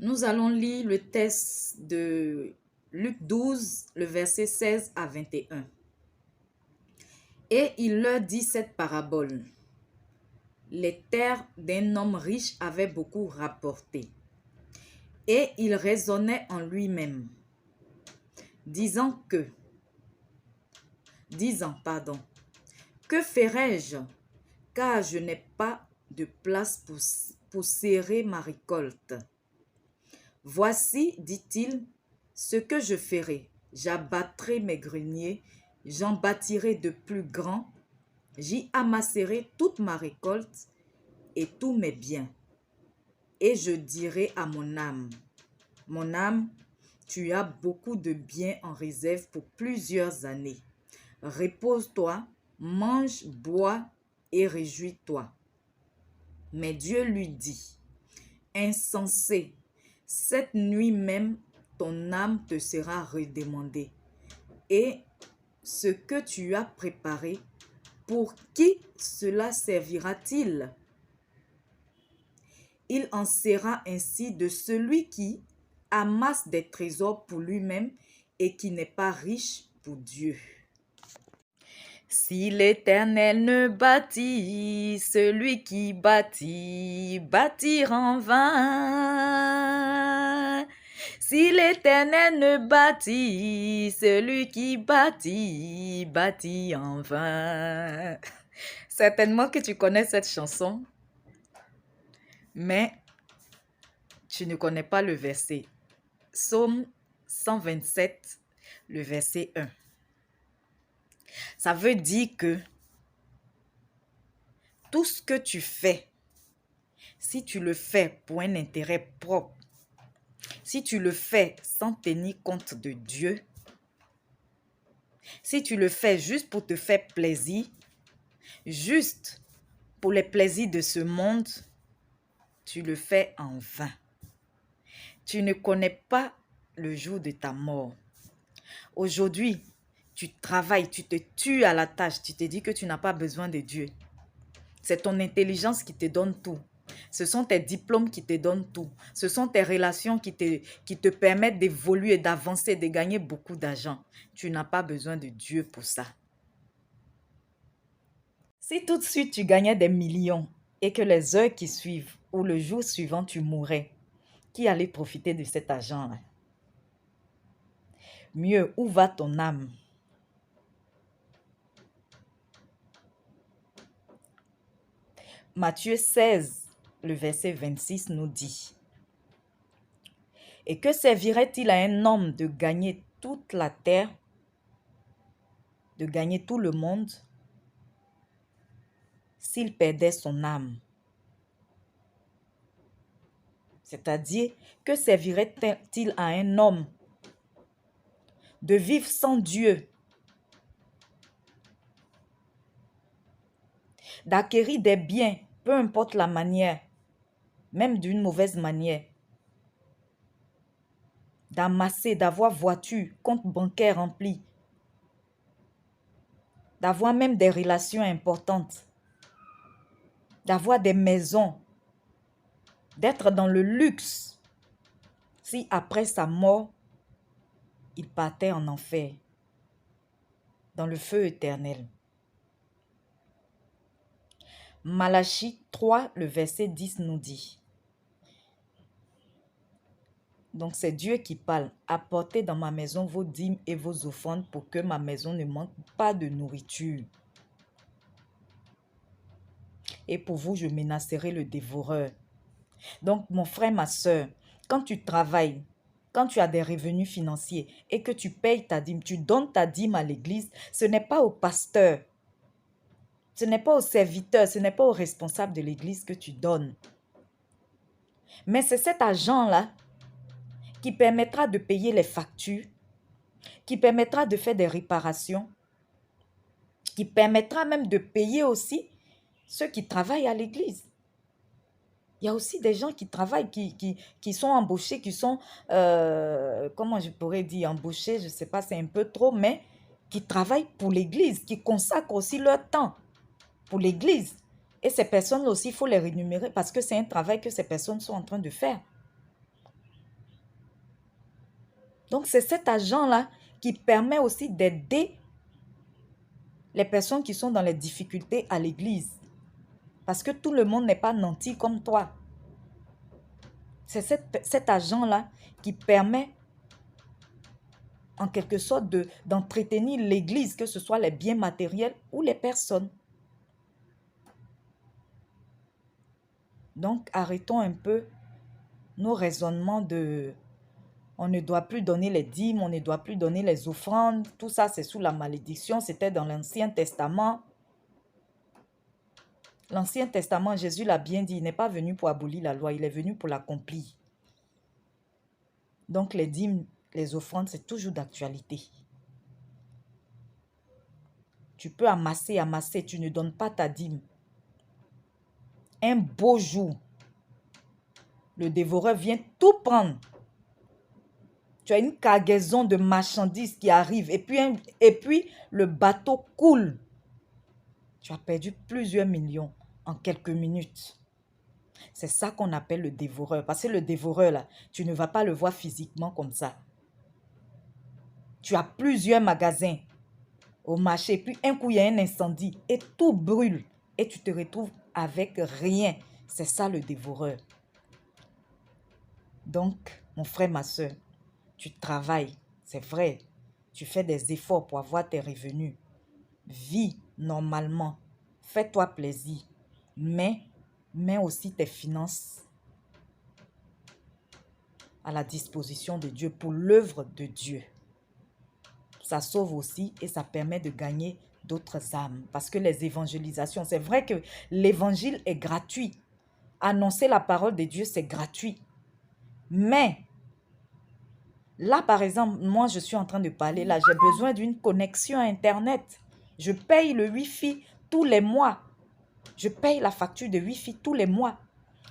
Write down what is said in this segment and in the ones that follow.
Nous allons lire le texte de Luc 12, le verset 16 à 21. Et il leur dit cette parabole. Les terres d'un homme riche avaient beaucoup rapporté. Et il raisonnait en lui-même, disant, que ferai-je, car je n'ai pas de place pour serrer ma récolte. Voici, dit-il, ce que je ferai. J'abattrai mes greniers, j'en bâtirai de plus grands, j'y amasserai toute ma récolte et tous mes biens. Et je dirai à mon âme, tu as beaucoup de biens en réserve pour plusieurs années. Repose-toi, mange, bois et réjouis-toi. Mais Dieu lui dit, insensé, cette nuit même, ton âme te sera redemandée. Et ce que tu as préparé, pour qui cela servira-t-il? Il en sera ainsi de celui qui amasse des trésors pour lui-même et qui n'est pas riche pour Dieu. Si l'Éternel ne bâtit, celui qui bâtit, bâtira en vain. Si l'Éternel ne bâtit, celui qui bâtit, bâtit en vain. Certainement que tu connais cette chanson, mais tu ne connais pas le verset. Psaume 127, le verset 1. Ça veut dire que tout ce que tu fais, si tu le fais pour un intérêt propre, si tu le fais sans tenir compte de Dieu, si tu le fais juste pour te faire plaisir, juste pour les plaisirs de ce monde, tu le fais en vain. Tu ne connais pas le jour de ta mort. Aujourd'hui, tu travailles, tu te tues à la tâche, tu te dis que tu n'as pas besoin de Dieu. C'est ton intelligence qui te donne tout. Ce sont tes diplômes qui te donnent tout. Ce sont tes relations qui te permettent d'évoluer, d'avancer, de gagner beaucoup d'argent. Tu n'as pas besoin de Dieu pour ça. Si tout de suite tu gagnais des millions et que les heures qui suivent ou le jour suivant tu mourrais, qui allait profiter de cet argent-là? Mieux, où va ton âme? Matthieu 16, le verset 26 nous dit: Et que servirait-il à un homme de gagner toute la terre, de gagner tout le monde, s'il perdait son âme? C'est-à-dire, que servirait-il à un homme de vivre sans Dieu, d'acquérir des biens, peu importe la manière, même d'une mauvaise manière, d'amasser, d'avoir voiture, compte bancaire rempli, d'avoir même des relations importantes, d'avoir des maisons, d'être dans le luxe, si après sa mort, il partait en enfer, dans le feu éternel. Malachie 3, le verset 10 nous dit. Donc c'est Dieu qui parle. Apportez dans ma maison vos dîmes et vos offrandes pour que ma maison ne manque pas de nourriture. Et pour vous, je menacerai le dévoreur. Donc mon frère, ma soeur, quand tu travailles, quand tu as des revenus financiers et que tu payes ta dîme, tu donnes ta dîme à l'église, ce n'est pas au pasteur, ce n'est pas au serviteur, ce n'est pas au responsable de l'église que tu donnes. Mais c'est cet argent-là qui permettra de payer les factures, qui permettra de faire des réparations, qui permettra même de payer aussi ceux qui travaillent à l'église. Il y a aussi des gens qui travaillent, qui sont embauchés, qui sont, comment je pourrais dire, embauchés, je ne sais pas, c'est un peu trop, mais qui travaillent pour l'église, qui consacrent aussi leur temps pour l'église. Et ces personnes aussi, il faut les rémunérer parce que c'est un travail que ces personnes sont en train de faire. Donc, c'est cet argent-là qui permet aussi d'aider les personnes qui sont dans les difficultés à l'église. Parce que tout le monde n'est pas nanti comme toi. C'est cet argent-là qui permet en quelque sorte d'entretenir l'église, que ce soit les biens matériels ou les personnes. Donc, arrêtons un peu nos raisonnements de on ne doit plus donner les dîmes, on ne doit plus donner les offrandes. Tout ça, c'est sous la malédiction. C'était dans l'Ancien Testament. L'Ancien Testament, Jésus l'a bien dit, il n'est pas venu pour abolir la loi, il est venu pour l'accomplir. Donc, les dîmes, les offrandes, c'est toujours d'actualité. Tu peux amasser, tu ne donnes pas ta dîme. Un beau jour, le dévoreur vient tout prendre. Tu as une cargaison de marchandises qui arrive et puis le bateau coule. Tu as perdu plusieurs millions en quelques minutes. C'est ça qu'on appelle le dévoreur. Parce que le dévoreur, là, tu ne vas pas le voir physiquement comme ça. Tu as plusieurs magasins au marché, puis un coup, il y a un incendie et tout brûle et tu te retrouves avec rien. C'est ça le dévoreur. Donc, mon frère, ma soeur, tu travailles, c'est vrai. Tu fais des efforts pour avoir tes revenus. Vis normalement. Fais-toi plaisir. Mais mets aussi tes finances à la disposition de Dieu pour l'œuvre de Dieu. Ça sauve aussi et ça permet de gagner d'autres âmes. Parce que les évangélisations, c'est vrai que l'évangile est gratuit. Annoncer la parole de Dieu, c'est gratuit. Mais là, par exemple, moi, je suis en train de parler. Là, j'ai besoin d'une connexion à Internet. Je paye le Wi-Fi tous les mois. Je paye la facture de Wi-Fi tous les mois.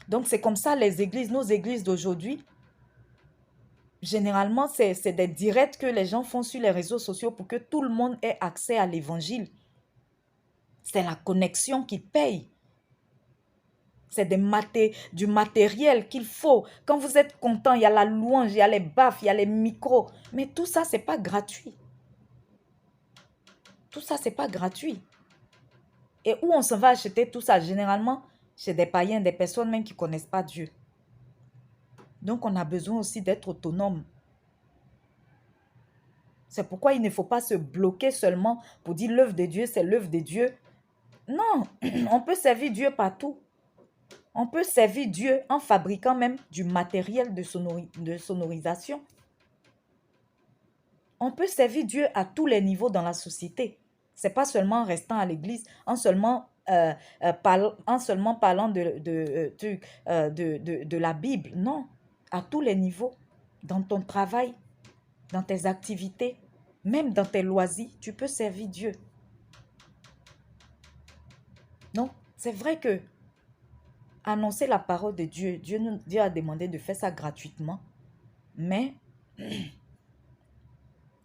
Donc, c'est comme ça les églises, nos églises d'aujourd'hui. Généralement, c'est des directs que les gens font sur les réseaux sociaux pour que tout le monde ait accès à l'évangile. C'est la connexion qui paye. C'est du matériel qu'il faut. Quand vous êtes content, il y a la louange, il y a les baffes, il y a les micros. Mais tout ça, ce n'est pas gratuit. Tout ça, ce n'est pas gratuit. Et où on s'en va acheter tout ça? Généralement, chez des païens, des personnes même qui ne connaissent pas Dieu. Donc, on a besoin aussi d'être autonome. C'est pourquoi il ne faut pas se bloquer seulement pour dire l'œuvre de Dieu, c'est l'œuvre de Dieu. Non, on peut servir Dieu partout. On peut servir Dieu en fabriquant même du matériel de sonorisation. On peut servir Dieu à tous les niveaux dans la société. Ce n'est pas seulement en restant à l'église, en seulement parlant de la Bible. Non, à tous les niveaux. Dans ton travail, dans tes activités, même dans tes loisirs, tu peux servir Dieu. Donc, c'est vrai que annoncer la parole de Dieu, Dieu a demandé de faire ça gratuitement, mais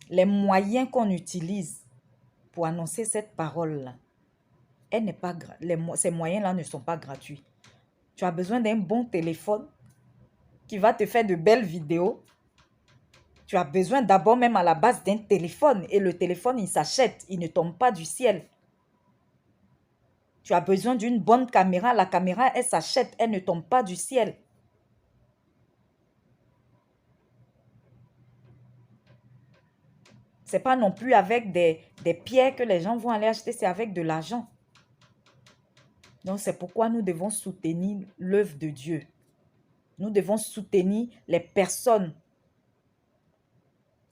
les moyens qu'on utilise pour annoncer cette parole-là, ces moyens-là ne sont pas gratuits. Tu as besoin d'un bon téléphone qui va te faire de belles vidéos. Tu as besoin d'abord même à la base d'un téléphone et le téléphone, il s'achète, il ne tombe pas du ciel. Tu as besoin d'une bonne caméra. La caméra, elle s'achète, elle ne tombe pas du ciel. Ce n'est pas non plus avec des pierres que les gens vont aller acheter, c'est avec de l'argent. Donc, c'est pourquoi nous devons soutenir l'œuvre de Dieu. Nous devons soutenir les personnes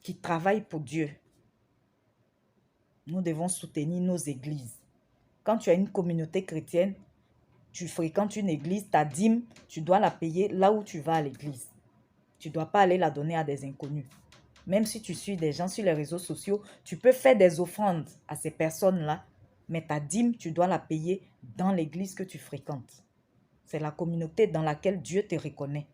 qui travaillent pour Dieu. Nous devons soutenir nos églises. Quand tu as une communauté chrétienne, tu fréquentes une église, ta dîme, tu dois la payer là où tu vas à l'église. Tu ne dois pas aller la donner à des inconnus. Même si tu suis des gens sur les réseaux sociaux, tu peux faire des offrandes à ces personnes-là, mais ta dîme, tu dois la payer dans l'église que tu fréquentes. C'est la communauté dans laquelle Dieu te reconnaît.